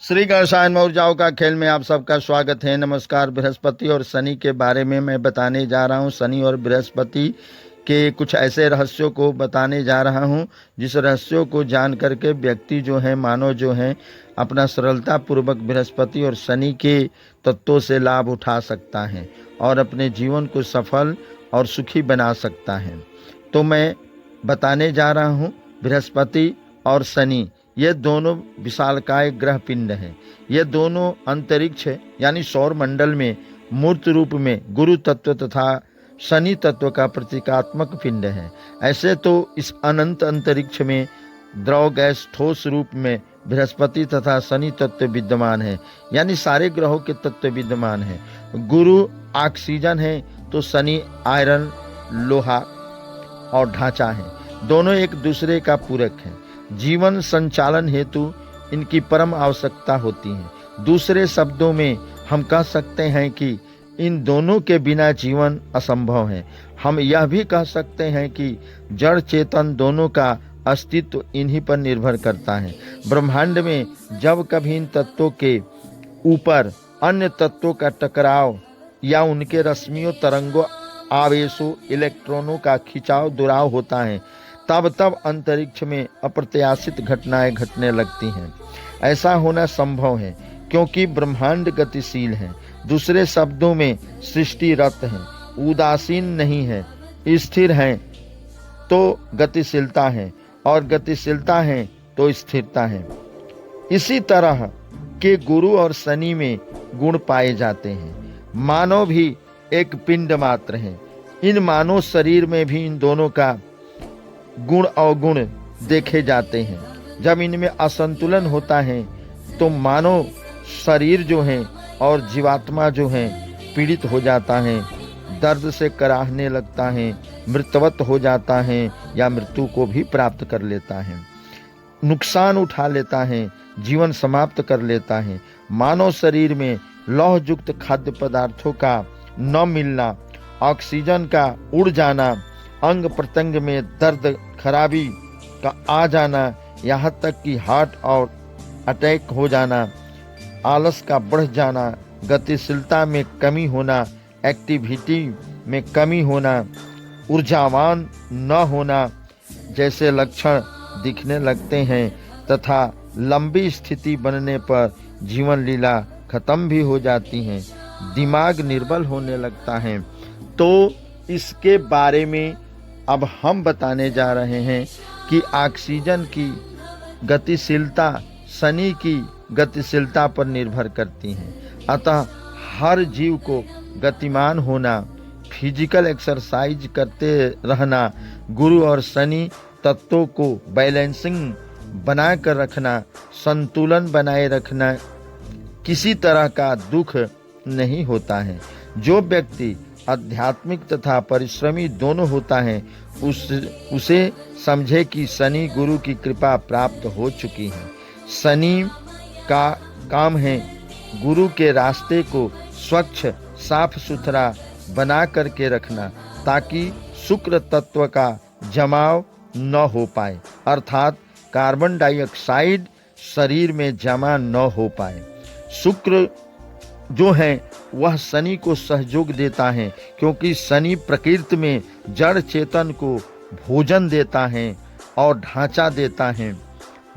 श्री गणेशायन ऊर्जाओं का खेल में आप सबका स्वागत है। नमस्कार। बृहस्पति और शनि के बारे में मैं बताने जा रहा हूं। शनि और बृहस्पति के कुछ ऐसे रहस्यों को बताने जा रहा हूं जिस रहस्यों को जान करके व्यक्ति जो है, मानव जो है, अपना सरलता पूर्वक बृहस्पति और शनि के तत्वों से लाभ उठा सकता है और अपने जीवन को सफल और सुखी बना सकता है। तो मैं बताने जा रहा हूं बृहस्पति और शनि, ये दोनों विशालकाय ग्रह पिंड हैं। ये दोनों अंतरिक्ष यानी सौर मंडल में मूर्त रूप में गुरु तत्व तथा शनि तत्व का प्रतीकात्मक पिंड है। ऐसे तो इस अनंत अंतरिक्ष में द्रव गैस ठोस रूप में बृहस्पति तथा शनि तत्व विद्यमान है, यानी सारे ग्रहों के तत्व विद्यमान है। गुरु ऑक्सीजन है तो शनि आयरन, लोहा और ढांचा है। दोनों एक दूसरे का पूरक है। जीवन संचालन हेतु इनकी परम आवश्यकता होती है। दूसरे शब्दों में हम कह सकते हैं कि इन दोनों के बिना जीवन असंभव है। हम यह भी कह सकते हैं कि जड़ चेतन दोनों का अस्तित्व इन्हीं पर निर्भर करता है। ब्रह्मांड में जब कभी इन तत्वों के ऊपर अन्य तत्वों का टकराव या उनके रश्मियों, तरंगों, आवेशों, इलेक्ट्रॉनों का खिंचाव दुराव होता है, तब अंतरिक्ष में अप्रत्याशित घटनाएं घटने लगती हैं। ऐसा होना संभव है क्योंकि ब्रह्मांड गतिशील है। दूसरे शब्दों में सृष्टि रत है, उदासीन नहीं है। स्थिर है तो गतिशीलता है और गतिशीलता है तो स्थिरता है। इसी तरह के गुरु और शनि में गुण पाए जाते हैं। मानव भी एक पिंड मात्र है। इन मानव शरीर में भी इन दोनों का गुण अवगुण देखे जाते हैं। जब इनमें असंतुलन होता है तो मानव शरीर जो है और जीवात्मा जो है पीड़ित हो जाता है, दर्द से कराहने लगता है, मृतवत हो जाता है या मृत्यु को भी प्राप्त कर लेता है, नुकसान उठा लेता है, जीवन समाप्त कर लेता है। मानव शरीर में लौह युक्त खाद्य पदार्थों का न मिलना, ऑक्सीजन का उड़ जाना, अंग प्रत्यंग में दर्द खराबी का आ जाना, यहाँ तक कि हार्ट और अटैक हो जाना, आलस का बढ़ जाना, गतिशीलता में कमी होना, एक्टिविटी में कमी होना, ऊर्जावान न होना जैसे लक्षण दिखने लगते हैं तथा लंबी स्थिति बनने पर जीवन लीला खत्म भी हो जाती है। दिमाग निर्बल होने लगता है। तो इसके बारे में अब हम बताने जा रहे हैं कि ऑक्सीजन की गतिशीलता शनि की गतिशीलता पर निर्भर करती है। अतः हर जीव को गतिमान होना, फिजिकल एक्सरसाइज करते रहना, गुरु और शनि तत्वों को बैलेंसिंग बना कर रखना, संतुलन बनाए रखना, किसी तरह का दुख नहीं होता है। जो व्यक्ति आध्यात्मिक तथा परिश्रमी दोनों होता है उसे समझे कि शनि गुरु की कृपा प्राप्त हो चुकी है। शनि का काम है गुरु के रास्ते को स्वच्छ साफ सुथरा बना करके रखना ताकि शुक्र तत्व का जमाव न हो पाए, अर्थात कार्बन डाइऑक्साइड शरीर में जमा न हो पाए। शुक्र जो है वह शनि को सहयोग देता है क्योंकि शनि प्रकृति में जड़ चेतन को भोजन देता है और ढांचा देता है,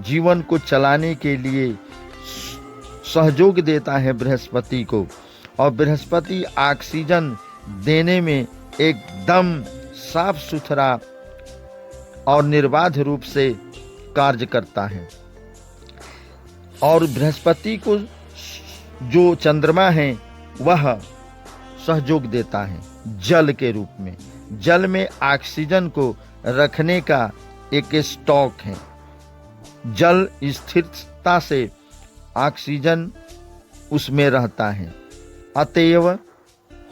जीवन को चलाने के लिए सहयोग देता है बृहस्पति को। और बृहस्पति ऑक्सीजन देने में एकदम साफ सुथरा और निर्बाध रूप से कार्य करता है। और बृहस्पति को जो चंद्रमा है वह सहयोग देता है जल के रूप में। जल में ऑक्सीजन को रखने का एक स्टॉक है। जल स्थिरता से ऑक्सीजन उसमें रहता है। अतएव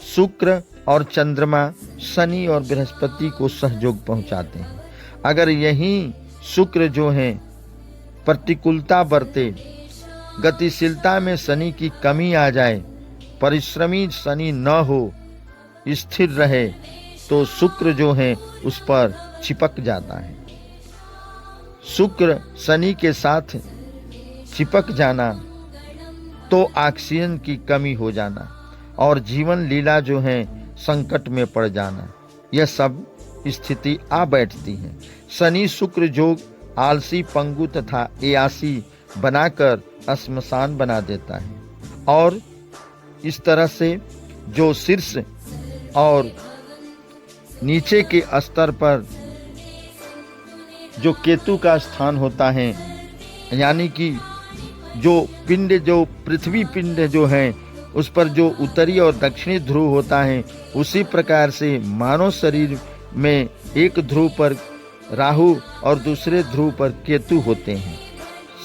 शुक्र और चंद्रमा शनि और बृहस्पति को सहयोग पहुंचाते हैं। अगर यही शुक्र जो है प्रतिकूलता बरते, गतिशीलता में शनि की कमी आ जाए, परिश्रमी शनि न हो, स्थिर रहे, तो शुक्र जो है उस पर चिपक जाता है। शुक्र शनि के साथ चिपक जाना तो ऑक्सीजन की कमी हो जाना और जीवन लीला जो है संकट में पड़ जाना, यह सब स्थिति आ बैठती है। शनि शुक्र जोग आलसी, पंगु तथा एयासी बनाकर श्मशान बना देता है और इस तरह से जो शीर्ष और नीचे के स्तर पर जो केतु का स्थान होता है, यानी कि जो पिंड, जो पृथ्वी पिंड जो है उस पर जो उत्तरी और दक्षिणी ध्रुव होता है, उसी प्रकार से मानव शरीर में एक ध्रुव पर राहु और दूसरे ध्रुव पर केतु होते हैं।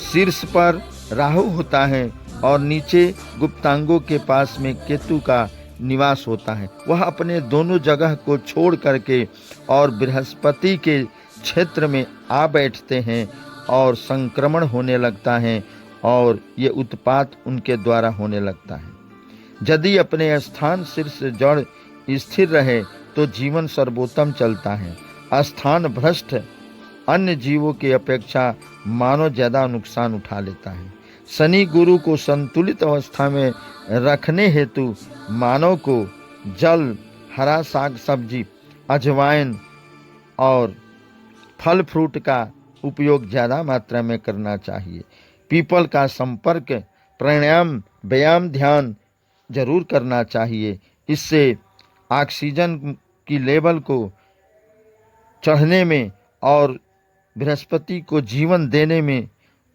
शीर्ष पर राहु होता है और नीचे गुप्तांगों के पास में केतु का निवास होता है। वह अपने दोनों जगह को छोड़ करके और बृहस्पति के क्षेत्र में आ बैठते हैं और संक्रमण होने लगता है और ये उत्पात उनके द्वारा होने लगता है। यदि अपने स्थान शीर्ष जड़ स्थिर रहे तो जीवन सर्वोत्तम चलता है। स्थान भ्रष्ट अन्य जीवों की अपेक्षा मानव ज्यादा नुकसान उठा लेता है। शनि गुरु को संतुलित अवस्था में रखने हेतु मानव को जल, हरा साग सब्जी, अजवाइन और फल फ्रूट का उपयोग ज़्यादा मात्रा में करना चाहिए। पीपल का संपर्क, प्राणायाम, व्यायाम, ध्यान जरूर करना चाहिए। इससे ऑक्सीजन की लेवल को चढ़ने में और बृहस्पति को जीवन देने में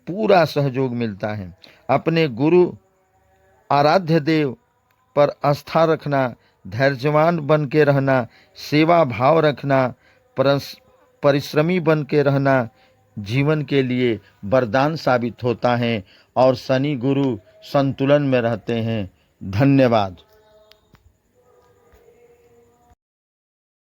पूरा सहयोग मिलता है। अपने गुरु आराध्य देव पर आस्था रखना, धैर्यवान बन के रहना, सेवा भाव रखना, परिश्रमी बन के रहना जीवन के लिए वरदान साबित होता है और शनि गुरु संतुलन में रहते हैं। धन्यवाद।